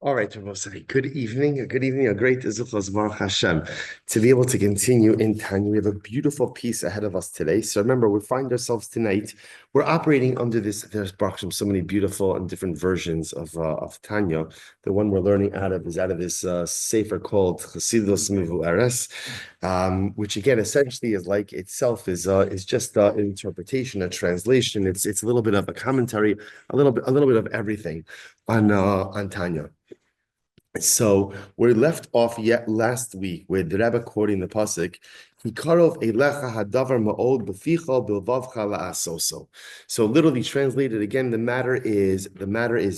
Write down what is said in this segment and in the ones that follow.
All right, Rabosai. Good evening. A great Izuchos Baruch Hashem. To be able to continue in Tanya, we have a beautiful piece ahead of us today. So remember, we find ourselves tonight. We're operating under this. There's Baruch Hashem, so many beautiful and different versions of Tanya. The one we're learning out of is out of this sefer called Chasidus Mivu Eres, which again essentially is like itself is just an interpretation, a translation. It's a little bit of a commentary, a little bit of everything on Tanya. So we left off yet last week with the Rebbe quoting the pasuk, "Hikarov elecha hadavar ma'od b'ficha bilvavcha la'asoso." So literally translated again, the matter is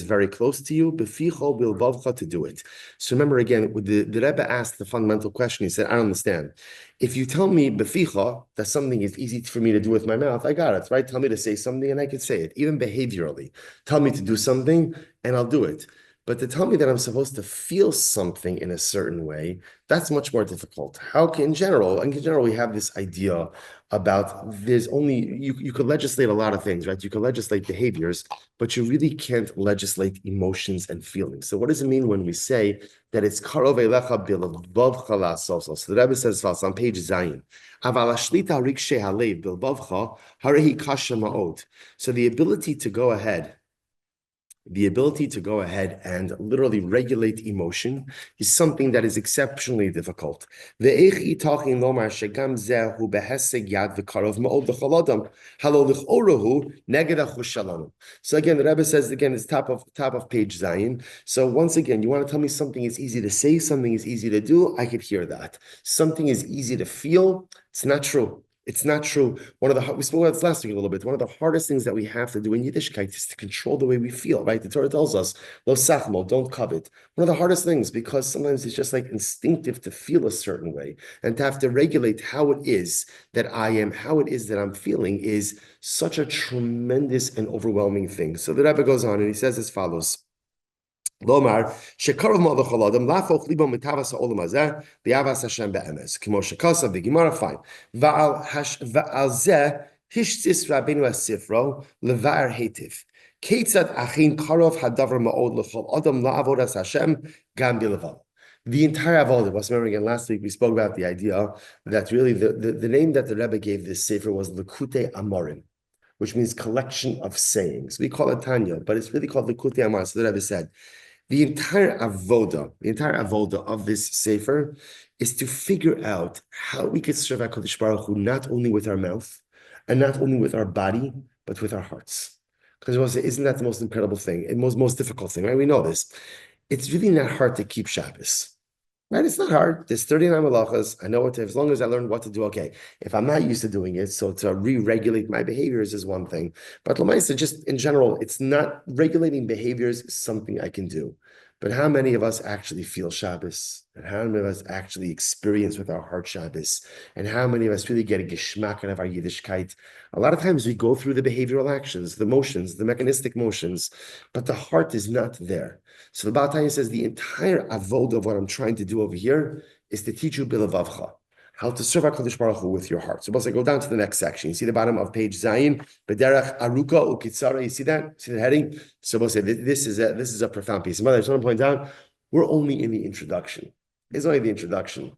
very close to you, b'ficha bilvavcha, to do it. So remember again, the Rebbe asked the fundamental question. He said, "I don't understand. If you tell me b'ficha that something is easy for me to do with my mouth, I got it, right? Tell me to say something and I can say it, even behaviorally. Tell me to do something and I'll do it." But to tell me that I'm supposed to feel something in a certain way, that's much more difficult. In general, we have this idea about there's only, you could legislate a lot of things, right? You could legislate behaviors, but you really can't legislate emotions and feelings. So what does it mean when we say that it's karov elecha bilvavcha la'asoso? So the Rebbe says on page Zayin, aval hashlita rikshe halev bilvavcha harehi kasha ma'od. So the ability to go ahead and literally regulate emotion is something that is exceptionally difficult. So again, the Rebbe says again, it's top of page Zion. So once again, you want to tell me something is easy to say, something is easy to do, I could hear that. Something is easy to feel, it's not true. It's not true. We spoke about this last week a little bit. One of the hardest things that we have to do in Yiddishkeit is to control the way we feel, right? The Torah tells us, lo sachmo, don't covet. One of the hardest things, because sometimes it's just like instinctive to feel a certain way, and to have to regulate how it is that I am, how it is that I'm feeling, is such a tremendous and overwhelming thing. So the Rebbe goes on and he says as follows. Lomar shekarov ma'od l'chol lachoch libo mitavas ha'olam hazeh li'avas Hashem be'emes kimo shekasav the Gemara. Fine. Va'al zeh hishtis Rabbeinu HaSifro levar hetiv ketzad achin karov hadavar ma'od l'chol adam la'avodas Hashem gam bilevav. The entire avodah. Remember again, last week we spoke about the idea that really the name that the Rebbe gave this sefer was Likutei Amorim, which means collection of sayings. We call it Tanya, but it's really called Likutei Amar. So the Rebbe said, the entire avoda of this sefer is to figure out how we could serve HaKadosh Baruch Hu not only with our mouth and not only with our body, but with our hearts. Because isn't that the most incredible thing, and most difficult thing, right? We know this. It's really not hard to keep Shabbos. Right? It's not hard. There's 39 malachas. I know what to, as long as I learn what to do, okay. If I'm not used to doing it, so to re-regulate my behaviors is one thing. But Lamaisa, just in general, it's not regulating behaviors is something I can do. But how many of us actually feel Shabbos? And how many of us actually experience with our heart Shabbos? And how many of us really get a geschmack out of our Yiddishkeit? A lot of times we go through the behavioral actions, the motions, the mechanistic motions, but the heart is not there. So the Baal Tanya says the entire avodah of what I'm trying to do over here is to teach you bilavavcha, how to serve HaKadosh Baruch Hu with your heart. So once I go down to the next section, you see the bottom of page Zayin, B'derech Aruka Ukitzara. You see that? See the heading? So we'll say this is a profound piece. Mother, I just want to point out, we're only in the introduction. It's only the introduction.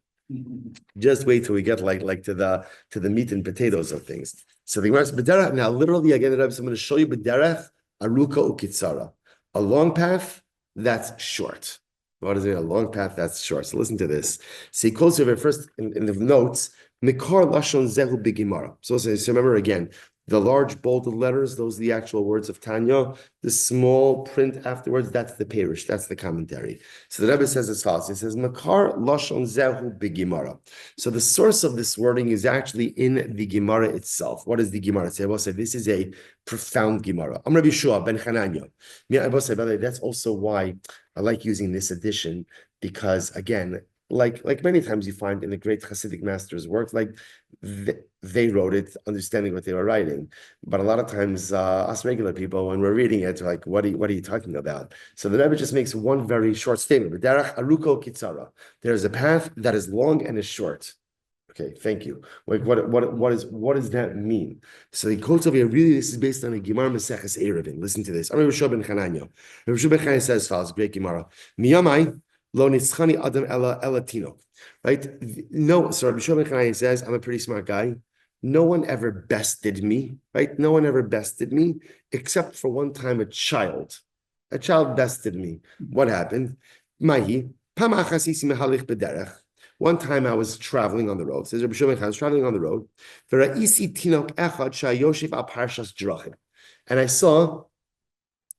Just wait till we get like to the meat and potatoes of things. So the B'derech, now literally again, I'm going to show you B'derech Aruka Ukitzara, a long path that's short. What does it mean? A long path that's short. So listen to this. So he quotes over first in the notes, Mikar Lashon Zehu B'Gemara. So remember again, the large bolded letters, those are the actual words of Tanya. The small print afterwards, that's the parish, that's the commentary. So the Rebbe says as follows. He says, Mikar Lashon Zehu B'Gemara. So the source of this wording is actually in the Gemara itself. What does the Gemara say? I will say this is a profound Gemara. I'm Rabbi Shua ben Hananya. I will say, by the way, that's also why I like using this edition, because again, like many times you find in the great Hasidic masters' work, like they wrote it understanding what they were writing. But a lot of times us regular people, when we're reading it, we're like, what are you talking about? So the Rebbe just makes one very short statement. Derech aruko kitzara. There is a path that is long and is short. Okay, thank you. Like, what does that mean? So the quotes over here, really, this is based on a Gemara Maseches Erevin. Listen to this. I'm Rabbi Shua ben Chananya. Rabbi Shua ben Chananya says as follows, great Gemara. Miyamai lo nitzchani adam ela tinok. Right? No, so Rabbi Shua ben Chananya says, I'm a pretty smart guy. No one ever bested me, right? No one ever bested me, except for one time a child. A child bested me. What happened? Mahi, pamachasisi mehalich bederech. One time I was traveling on the road. Says Rabbi Shimon, I was traveling on the road. And I saw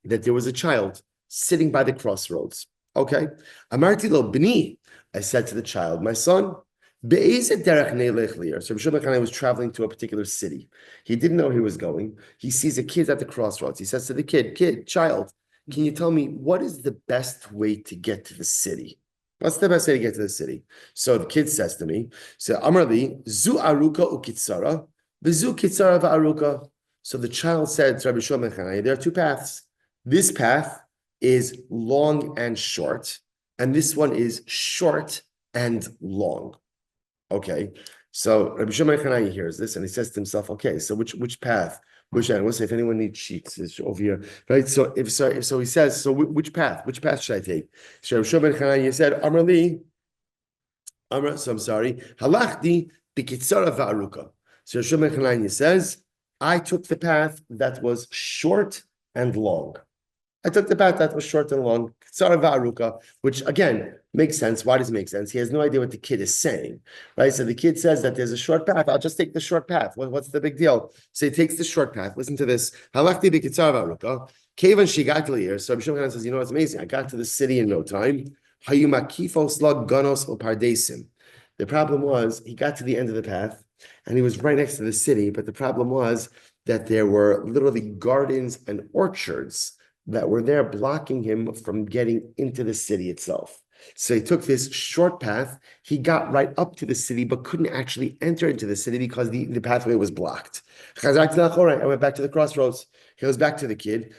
that there was a child sitting by the crossroads. Okay. Amarti lo b'ni. I said to the child, my son, so Rabbi Shimon was traveling to a particular city. He didn't know he was going. He sees a kid at the crossroads. He says to the kid, child, can you tell me what is the best way to get to the city? What's the best way to get to the city? So the kid says to me, so Amarli, zu aruka ukitsara, v'zu kitsara va'aruka. So the child said to Rabbi Shimon, there are two paths. This path is long and short, and this one is short and long. Okay, so Rabbi Shimon hears this, and he says to himself, okay, so which path? Which I want to say if anyone needs sheets, it's over here, right? So so he says, so which path? Which path should I take? So Rabbi Shimon Chananya said, so I'm sorry, halachdi b'kitzara va'aruka. So Rabbi Shimon Chananya says, I took the path that was short and long. I took the path that was short and long, Kitzara va'aruka, which again makes sense. Why does it make sense? He has no idea what the kid is saying, right? So the kid says that there's a short path. I'll just take the short path. What's the big deal? So he takes the short path. Listen to this. Halachti b'kitzara va'aruka. Kevan shigat here. So Rabbi Shimon says, you know what's amazing? I got to the city in no time. Hayumakifos lag ganos upardesim. The problem was he got to the end of the path and he was right next to the city. But the problem was that there were literally gardens and orchards that were there blocking him from getting into the city itself. So he took this short path. He got right up to the city, but couldn't actually enter into the city because the pathway was blocked. I went back to the crossroads. He goes back to the kid.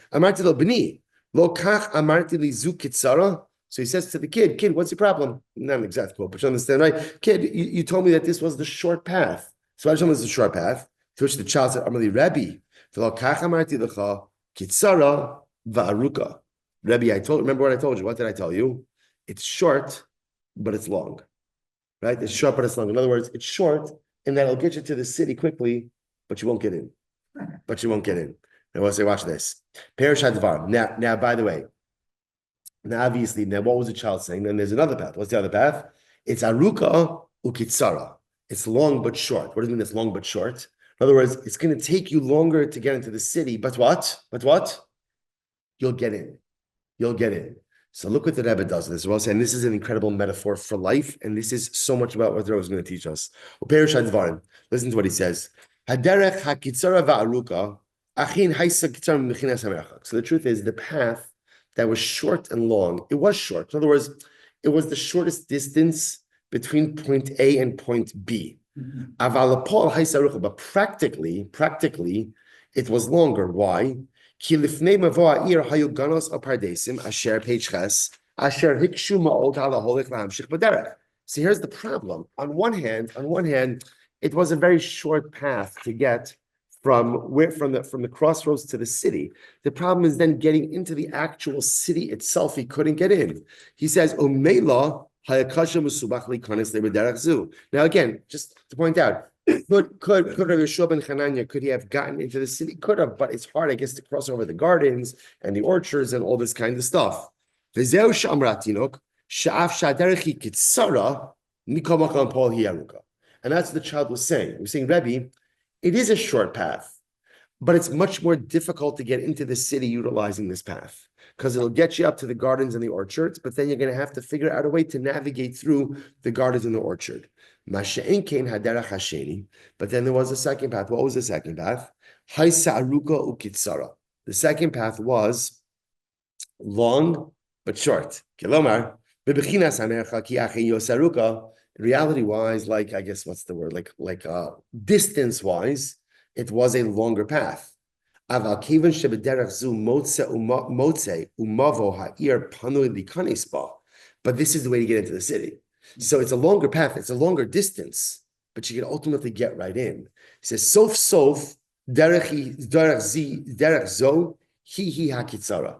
So he says to the kid, what's your problem? Not an exact quote, but you understand, right? Kid, you told me that this was the short path. So I told him it was the short path, to which the child said, Amali Rebbe, Va'aruka. Rebbe, remember what I told you. What did I tell you? It's short, but it's long. Right? It's short, but it's long. In other words, it's short, and that'll get you to the city quickly, but you won't get in. And we'll say, watch this. Perish Hadvar. Now, by the way, obviously, what was the child saying? Then there's another path. What's the other path? It's Aruka Ukitsara. It's long but short. What does it mean it's long but short? In other words, it's going to take you longer to get into the city, but what? You'll get in. So look what the Rebbe does this. Well, and this is an incredible metaphor for life, and this is so much about what the Rebbe is going to teach us. Listen to what he says. So the truth is, the path that was short and long, it was short. In other words, it was the shortest distance between point A and point B. But practically, it was longer. Why? So here's the problem. On one hand, it was a very short path to get from the crossroads to the city. The problem is then getting into the actual city itself. He couldn't get in. He says, now again, just to point out, could Rabbi Shua ben Chananya, could he have gotten into the city? Could have, but it's hard, I guess, to cross over the gardens and the orchards and all this kind of stuff. And that's what the child was saying. He was saying, Rebbe, it is a short path, but it's much more difficult to get into the city utilizing this path because it'll get you up to the gardens and the orchards, but then you're going to have to figure out a way to navigate through the gardens and the orchard. But then there was a second path. What was the second path? The second path was long but short. Reality-wise, like, I guess, what's the word? Like distance-wise, it was a longer path. But this is the way to get into the city. So it's a longer path. It's a longer distance. but she can ultimately get right in. He says, Sof Sof, derech zo, hi hakitzara.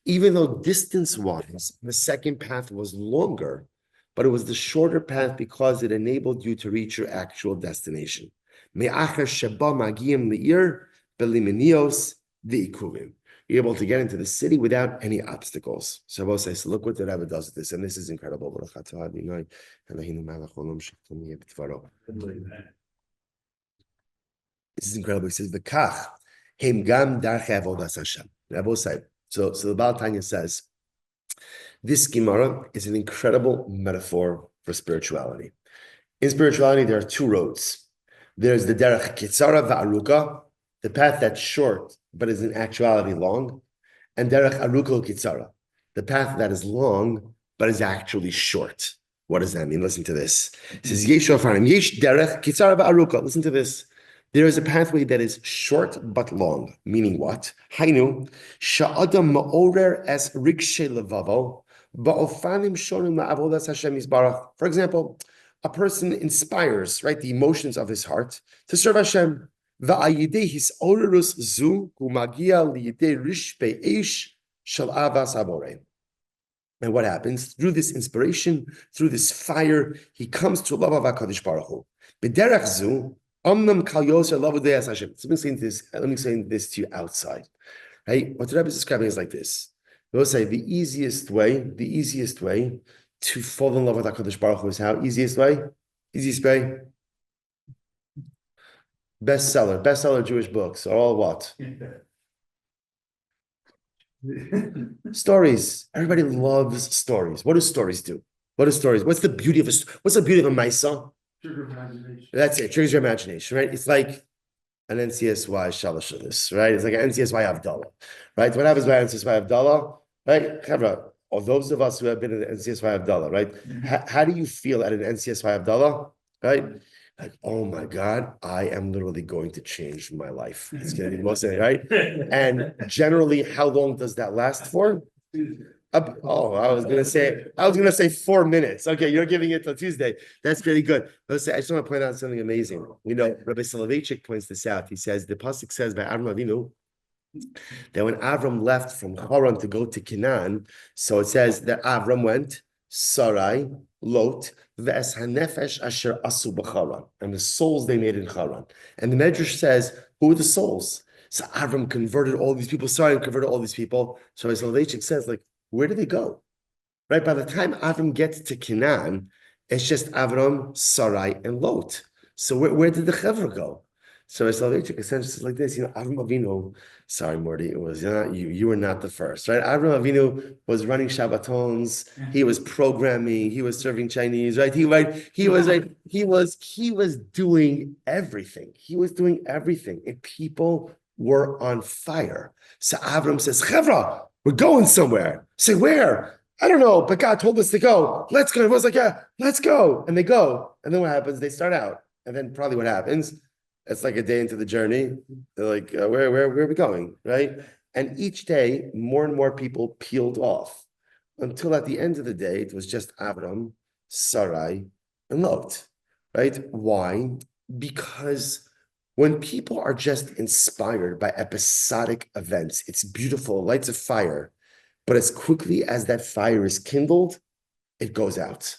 Even though distance-wise, the second path was longer, but it was the shorter path because it enabled you to reach your actual destination. Me'achar sheba magiyim le'ir beliminios ve'ikuvim. You're able to get into the city without any obstacles. So I will say, so look what the Rebbe does with this, and this is incredible. This is incredible. He says, "V'kach hem gam darchei avodas Hashem." I will say, so the Baal Tanya says, this Gemara is an incredible metaphor for spirituality. In spirituality, there are two roads. There's the derech kitzara va'aruka, the path that's short but is in actuality long, and derech aruka kitzara, the path that is long but is actually short. What does that mean? Listen to this. It says, yesh derech kitzara va'aruka. Listen to this. There is a pathway that is short but long, meaning what? Hainu, sha'adam ma'orer es rikshe levavo, ba'ofanim shonim la'avodas Hashem yisbarach. For example, a person inspires, right, the emotions of his heart to serve Hashem. Va'ayidei his orerus zu umagia liyidei rishpe eish shel avas abore. And what happens? Through this inspiration, through this fire, he comes to love of HaKadosh Baruch Hu. B'derech zu, Omnam kal yoser lavodeas Hashem. So let me say this to you outside. Right? What the Rebbe is describing is like this. We'll say the easiest way to fall in love with HaKadosh Baruch Hu is how? Easiest way? Bestseller Jewish books are all what? Stories. Everybody loves stories. What do stories do? What's the beauty of a Maisa? Trigger imagination. That's it. Triggers your imagination, right? It's like an NCSY Shalashadis, right? It's like an NCSY Abdallah, right? What happens by NCSY Abdallah, right? Chavra, or those of us who have been in the NCSY Abdallah, right? How do you feel at an NCSY Abdallah, right? Like, oh my God, I am literally going to change my life. It's going to be the most, right? And generally, how long does that last for? I was gonna say 4 minutes. Okay, you're giving it till Tuesday. That's pretty good. I just want to point out something amazing. Rabbi Soloveitchik points this out. He says the pasuk says by Avram Avinu that when Avram left from Haran to go to Canaan, so it says that Avram went Sarai, Lot, Ve'es Hanefesh Asher Asu b'Charan, and the souls they made in Haran. And the Medrash says, who are the souls? So Avram converted all these people. Sarai converted all these people. So Rabbi Soloveitchik says, like, where do they go? Right? By the time Avram gets to Canaan, it's just Avram, Sarai, and Lot. So where did the Chevra go? So Soloveitchik essentially says like this, Avram Avinu, sorry, Morty, it was not you. You were not the first, right? Avram Avinu was running Shabbatons. He was programming. He was serving Chinese, right? He was doing everything. He was doing everything. And people were on fire. So Avram says, Chevra, we're going somewhere. Say, where? I don't know, but God told us to go. Let's go. Everyone's like, yeah, let's go. And they go. And then what happens? They start out. And then probably what happens? It's like a day into the journey. They're like, where are we going? Right? And each day, more and more people peeled off until at the end of the day, it was just Avram, Sarai, and Lot. Right? Why? Because when people are just inspired by episodic events, it's beautiful, lights a fire, but as quickly as that fire is kindled, it goes out.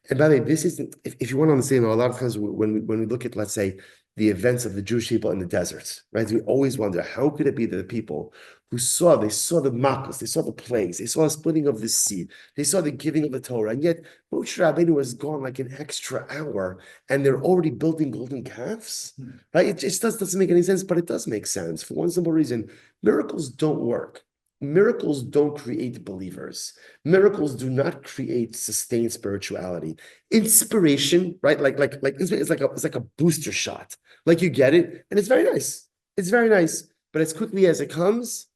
And by the way, this isn't, if you want to understand, a lot of times when we look at, let's say, the events of the Jewish people in the deserts, right? We always wonder, how could it be that the people who saw the Makos, they saw the plagues, they saw the splitting of the sea, they saw the giving of the Torah, and yet Moshe Rabbeinu was gone like an extra hour, and they're already building golden calves, right? It just doesn't make any sense, but it does make sense for one simple reason. Miracles don't work. Miracles don't create believers. Miracles do not create sustained spirituality. Inspiration, right? It's like a booster shot. Like you get it, and it's very nice. It's very nice, but as quickly as it comes,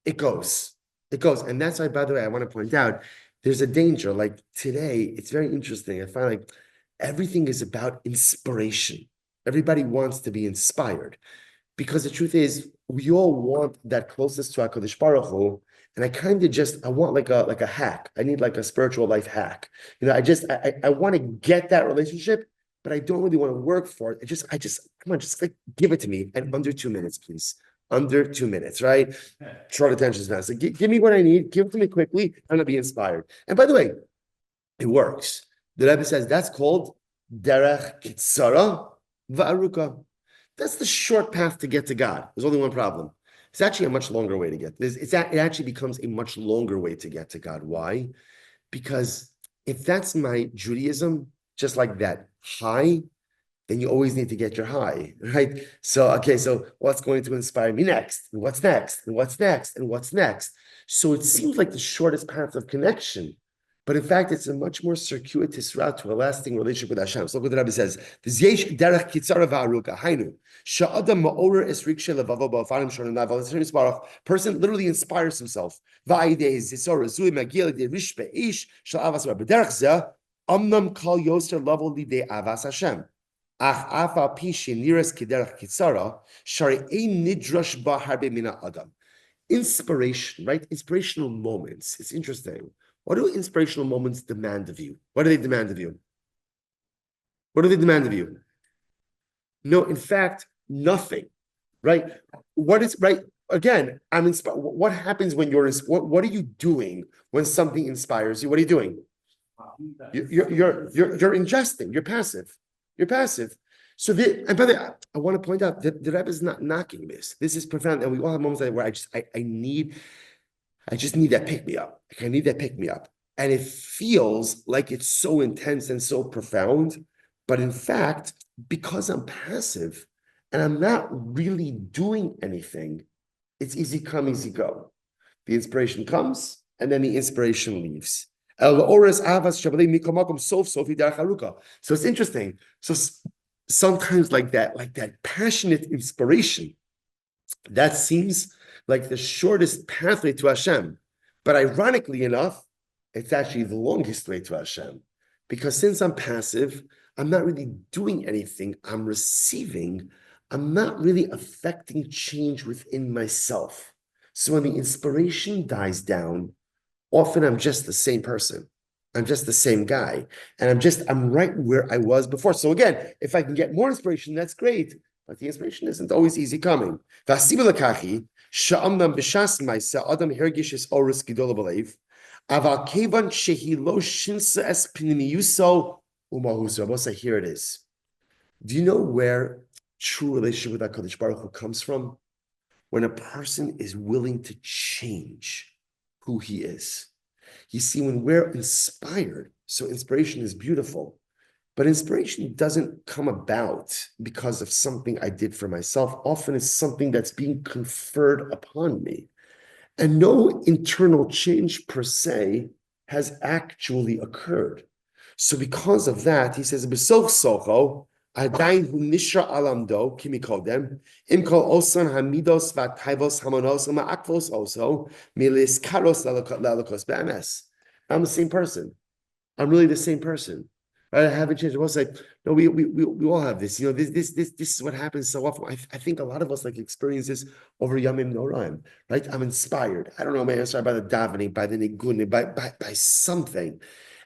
it goes. It goes, and that's why. By the way, I want to point out there's a danger. Like today, it's very interesting. I find like everything is about inspiration. Everybody wants to be inspired. Because the truth is, we all want that closest to HaKadosh Baruch Hu, and I want like a hack. I need like a spiritual life hack. I want to get that relationship but I don't really want to work for it. Come on, just like give it to me. And under 2 minutes, please. Under 2 minutes, right? Short attention span. So give me what I need, give it to me quickly, I'm gonna be inspired. And by the way, it works. The Rebbe says that's called derech kitzara va'aruka. That's the short path to get to God. There's only one problem. It's actually a much longer way to get. It actually becomes a much longer way to get to God. Why? Because if that's my Judaism, just like that high, then you always need to get your high, right? So, okay, so what's going to inspire me next? And what's next? And what's next? And what's next? So it seems like the shortest path of connection. But in fact, it's a much more circuitous route to a lasting relationship with Hashem. So look what the Rebbe says. Person literally inspires himself. Inspiration, right? Inspirational moments. It's interesting. What do inspirational moments demand of you? What do they demand of you? What do they demand of you? No, in fact, nothing, right? What is, right? Again, I'm inspired. What happens when you're, what are you doing when something inspires you? What are you doing? You're ingesting, you're passive. You're passive. So, and by the way, I want to point out that the Rebbe is not knocking this. This is profound. And we all have moments like where I just need that pick me up. Like I need that pick me up. And it feels like it's so intense and so profound. But in fact, because I'm passive and I'm not really doing anything, it's easy come, easy go. The inspiration comes and then the inspiration leaves. So it's interesting. So sometimes like that passionate inspiration, that seems like the shortest pathway to Hashem. But ironically enough, it's actually the longest way to Hashem. Because since I'm passive, I'm not really doing anything. I'm receiving. I'm not really affecting change within myself. So when the inspiration dies down, often I'm just the same person. I'm just the same guy. And I'm right where I was before. So again, if I can get more inspiration, that's great. But the inspiration isn't always easy coming. So what's here it is. Do you know where true relationship with HaKadosh Baruch Hu comes from? When a person is willing to change who he is. You see, when we're inspired, so inspiration is beautiful, but inspiration doesn't come about because of something I did for myself. Often it's something that's being conferred upon me. And no internal change per se has actually occurred. So because of that, he says, "B'soch socho, adayin hu nishra alamdo kimi kodem, im kol osan hamidos v'atayvos hamonos ma'akvos oso milis karos lalakos be'emes." I'm the same person. I'm really the same person. Right? I haven't changed. I was like, no, we all have this. You know, this is what happens so often. I think a lot of us like experience this over Yamim Noraim, right? I'm inspired. I don't know, man, I'm inspired by the davening, by the nigun, by something.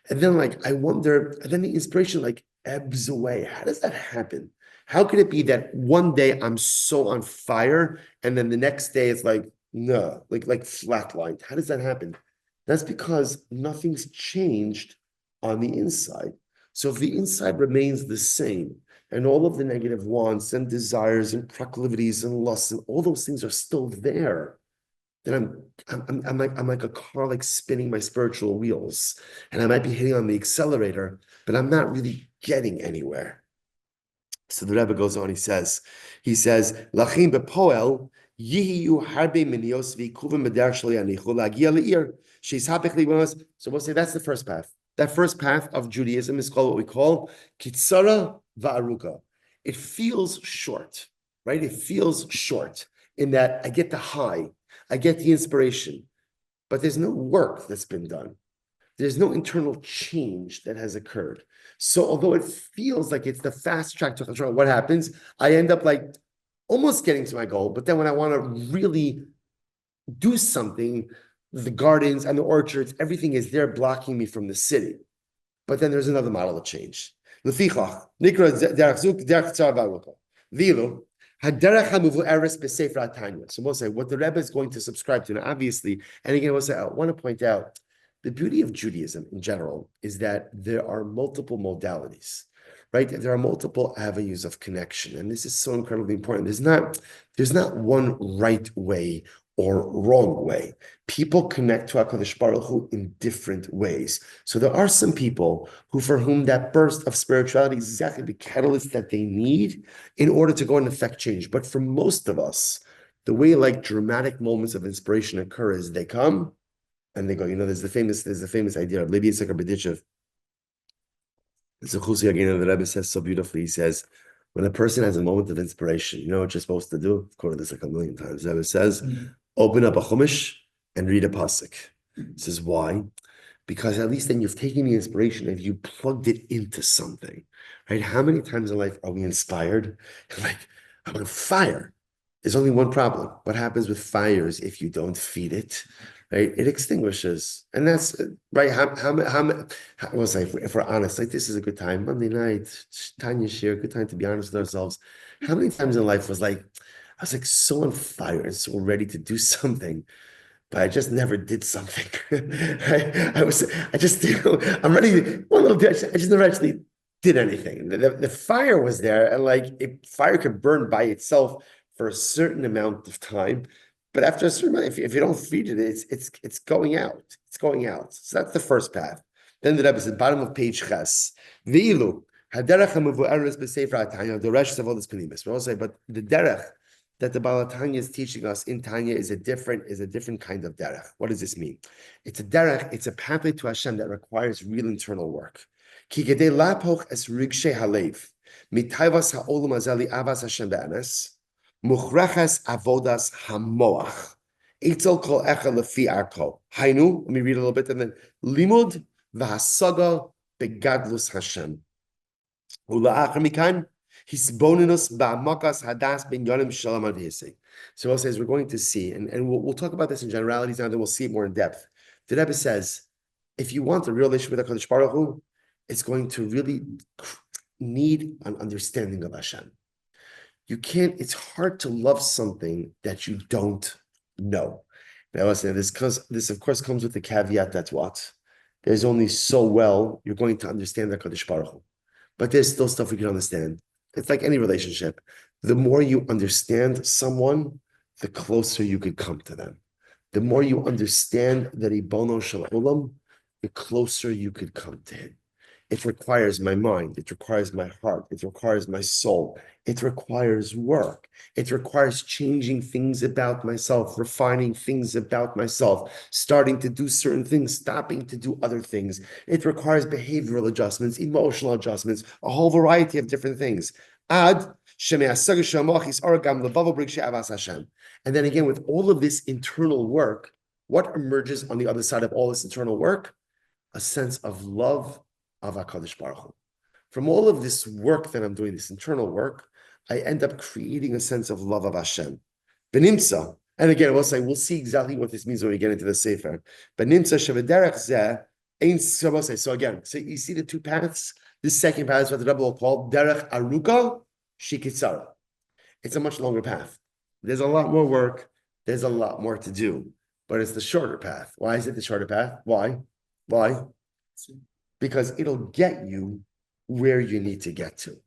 And then like I wonder, and then the inspiration like ebbs away. How does that happen? How could it be that one day I'm so on fire and then the next day it's like, no, like flatlined? How does that happen? That's because nothing's changed on the inside. So if the inside remains the same and all of the negative wants and desires and proclivities and lusts and all those things are still there, then I'm like a car like spinning my spiritual wheels, and I might be hitting on the accelerator, but I'm not really getting anywhere. So the Rebbe goes on, he says, Lachim bepoel yihiyu harbe minios v'ikuvim b'derech shel yanichu lagia le'ir she's hapikli b'mas. So we'll say that's the first path. That first path of Judaism is called what we call kitzara va'aruka. It feels short, right? It feels short in that I get the high, I get the inspiration, but there's no work that's been done. There's no internal change that has occurred. So although it feels like it's the fast track to control, what happens? I end up like almost getting to my goal, but then when I want to really do something, the gardens and the orchards, everything is there blocking me from the city. But then there's another model of change. Lefichach, nikra derech zuk, derech tzar v'aruka. Vilu, haderech hamuvu'eres b'sefer Tanya. So we'll say what the Rebbe is going to subscribe to. Now, obviously, and again, we'll say, I want to point out, the beauty of Judaism in general is that there are multiple modalities, right? There are multiple avenues of connection. And this is so incredibly important. There's not one right way or wrong way. People connect to HaKadosh Baruch Hu in different ways. So there are some people for whom that burst of spirituality is exactly the catalyst that they need in order to go and affect change. But for most of us, the way like dramatic moments of inspiration occur is they come and they go. There's the famous idea of Levi Yitzchak Berditchev. It's a Chusi again, the Rebbe says so beautifully. He says, when a person has a moment of inspiration, you know what you're supposed to do? I've quoted this like a million times. The Rebbe says, open up a chumash and read a pasuk. He says, why? Because at least then you've taken the inspiration and you plugged it into something, right? How many times in life are we inspired? Like, I'm on fire. There's only one problem. What happens with fires if you don't feed it, right? It extinguishes. And that's right. We'll say, if we're honest, like this is a good time. Monday night, Tanya share, good time to be honest with ourselves. How many times in life I was like so on fire and so ready to do something, but I just never did something. I just, I'm ready. I just never actually did anything. The fire was there, and like fire could burn by itself for a certain amount of time, but after a certain amount, if you don't feed it, it's going out. It's going out. So that's the first path. Then the Rebbe says, bottom of page Ches, V'ilu haderech hamevu'eres b'sefer Tanya. The rest of all this penimis. We all say, but the derech that the Baal Tanya is teaching us in Tanya is a different kind of derech. What does this mean? It's a derech, it's a pathway to Hashem that requires real internal work. Ki gedei lapoch es rigshe halev, mitayvas ha'olam azeli avas Hashem be'emes, muchreches avodas hamoach, itzel kol echa lefi arko. Hainu, let me read a little bit, and then limud v'hasaga begadlus Hashem. Ula'achar mikan, hisbonenus ba'amakas hadas ben yonim shalom ad hisei. So it says we're going to see, and we'll talk about this in generalities now, then we'll see it more in depth. The Rebbe says, if you want a real relationship with HaKadosh Baruch Hu, it's going to really need an understanding of Hashem. It's hard to love something that you don't know. Now, listen, this of course comes with the caveat that what? There's only so well you're going to understand HaKadosh Baruch Hu. But there's still stuff we can understand. It's like any relationship. The more you understand someone, the closer you could come to them. The more you understand the Ribono Shel Olam, the closer you could come to him. It requires my mind. It requires my heart. It requires my soul. It requires work. It requires changing things about myself, refining things about myself, starting to do certain things, stopping to do other things. It requires behavioral adjustments, emotional adjustments, a whole variety of different things. And then again, with all of this internal work, what emerges on the other side of all this internal work? A sense of love of HaKadosh Baruch Hu. From all of this work that I'm doing, this internal work, I end up creating a sense of love of Hashem. Benimsa, and again, we'll see exactly what this means when we get into the Sefer. Benimsa shevederech zeh ein sabosei. So again, so you see the two paths. This second path is what the Rebbe will call derech aruka shikitzara. It's a much longer path. There's a lot more work. There's a lot more to do, but it's the shorter path. Why is it the shorter path? Why? Because it'll get you where you need to get to.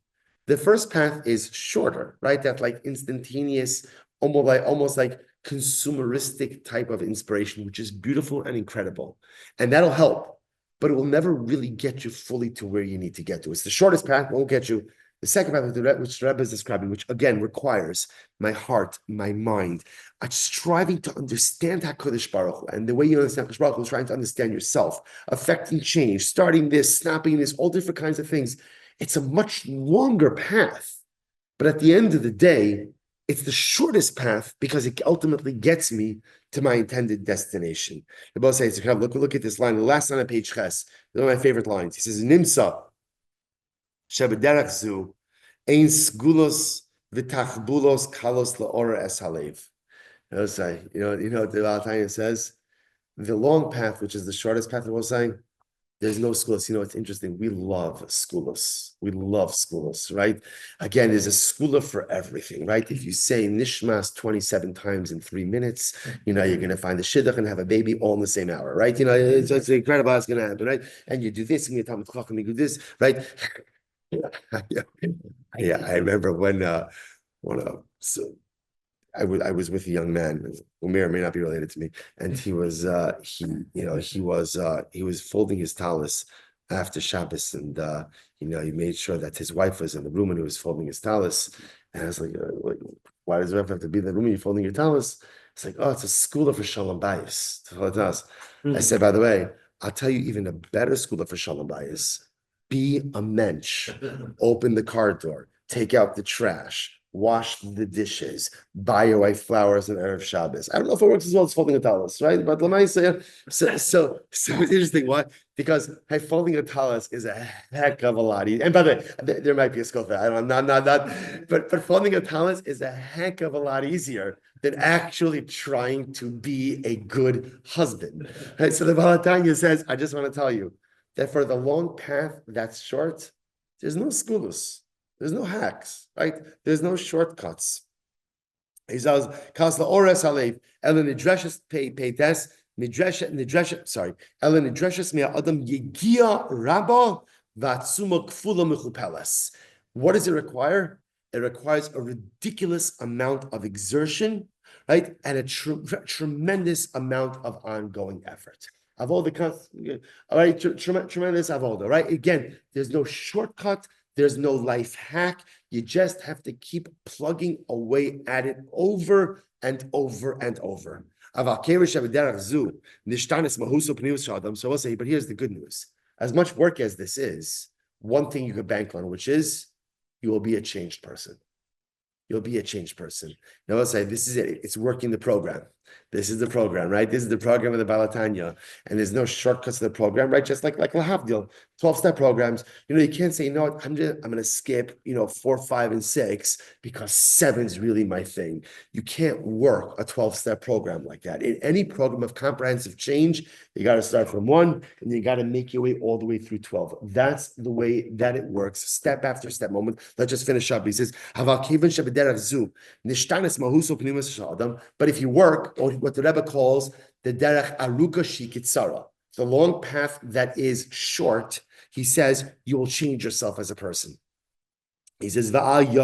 The first path is shorter, right? That like instantaneous, almost like consumeristic type of inspiration, which is beautiful and incredible. And that'll help, but it will never really get you fully to where you need to get to. It's the shortest path, won't get you. The second path, which the Rebbe is describing, which again requires my heart, my mind, striving to understand HaKadosh Baruch Hu, and the way you understand HaKadosh Baruch Hu is trying to understand yourself, affecting change, starting this, snapping this, all different kinds of things. It's a much longer path, but at the end of the day, it's the shortest path because it ultimately gets me to my intended destination. The Bible says, look at this line, the last line on page Ches, one of my favorite lines. He says, Nimsa. Shebederach zu ein sgulos v'tachbulos kalos laora es halev. The Baal Tanya says, the long path, which is the shortest path, we're saying, There's no schools. You know, it's interesting. We love schools. We love schools, right? Again, there's a schooler for everything, right? If you say Nishmas 27 times in 3 minutes, you know, you're going to find the shidduch and have a baby all in the same hour, right? You know, it's incredible how it's going to happen, right? And you do this and you tell me clock and you do this, right? Yeah, I remember when so I was with a young man who may or may not be related to me, and he was he was folding his tallis after Shabbos, and he made sure that his wife was in the room and he was folding his tallis. And I was like, why does the wife have to be in the room when you're folding your tallis? It's like, oh, it's a school for shalom bayis. That's what it does. I said, by the way, I'll tell you even a better school for shalom bayis. Be a mensch. Open the car door. Take out the trash. Wash the dishes, buy your wife flowers on Erev Shabbos. I don't know if it works as well as folding a tallis, right? But let me say, so it's interesting. Why? Because hey, folding a tallis is a heck of a lot easier. And by the way, there might be a skill for that. I don't know, not, but folding a tallis is a heck of a lot easier than actually trying to be a good husband. Right? So the Tanya says, I just want to tell you that for the long path that's short, there's no schools. There's no hacks, right? There's no shortcuts. He says, "Kas laores alev elen nidreshes peites nidreshes. Sorry, elen nidreshes mea adam yegia rabba vatsuma kfula mechupeles." What does it require? It requires a ridiculous amount of exertion, right, and a tremendous amount of ongoing effort. Avoda, all right, tremendous avoda, right? Again, there's no shortcut. There's no life hack. You just have to keep plugging away at it over and over and over. So we'll say, but here's the good news. As much work as this is, one thing you could bank on, which is you will be a changed person. You'll be a changed person. Now I'll say, this is it. It's working the program. This is the program, right? This is the program of the Balatanya. And there's no shortcuts to the program, right? Just like Lahavdil, 12-step programs. You can't say, I'm going to skip, 4, 5, and 6 because 7 is really my thing. You can't work a 12-step program like that. In any program of comprehensive change, you got to start from 1 and you got to make your way all the way through 12. That's the way that it works, step after step. Moment. Let's just finish up. He says, but if you work, or what the Rebbe calls the derech aruka shikitzara, the long path that is short, he says you will change yourself as a person. He says, and you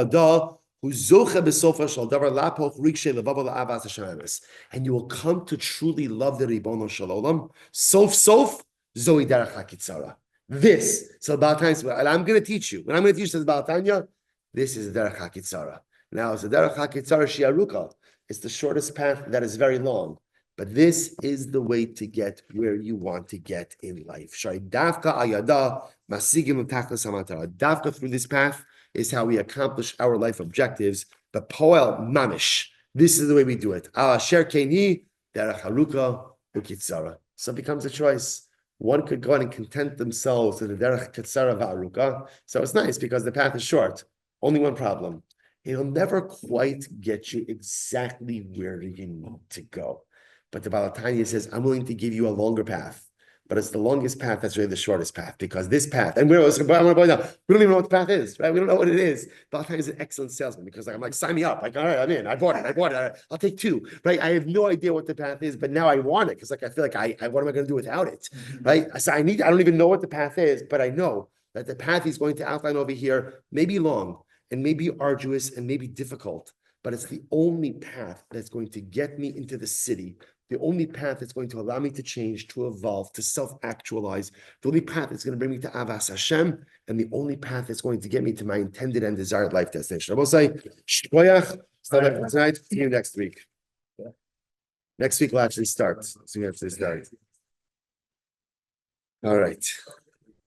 will come to truly love the Ribono Shel Olam. Sof zoi derech hakitzara. This, so Baal Tanya, and I'm going to teach you. When I'm going to teach you, says Baal Tanya, this is the derech hakitzara. Now, it's the derech hakitzara shiaruka. It's the shortest path that is very long. But this is the way to get where you want to get in life. Davka through this path is how we accomplish our life objectives. The poel mamish. This is the way we do it. So it becomes a choice. One could go and content themselves to the derech katsara va'aruka. So it's nice because the path is short. Only one problem. It'll never quite get you exactly where you need to go. But the Baal Tanya says, I'm willing to give you a longer path. But it's the longest path that's really the shortest path, because this path, and we don't even know what the path is, right? We don't know what it is. Baal Tanya is an excellent salesman, because I'm like, sign me up. Like, all right, I'm in. I bought it. I'll take 2, right? I have no idea what the path is, but now I want it, because I feel like what am I going to do without it, right? So I don't even know what the path is, but I know that the path he's going to outline over here may be long, and maybe arduous, and maybe difficult, but it's the only path that's going to get me into the city, the only path that's going to allow me to change, to evolve, to self-actualize, the only path that's going to bring me to Avas Hashem, and the only path that's going to get me to my intended and desired life destination. I will say, Shkoyach, tonight, see you next week. Next week will actually start. So we actually start. All right.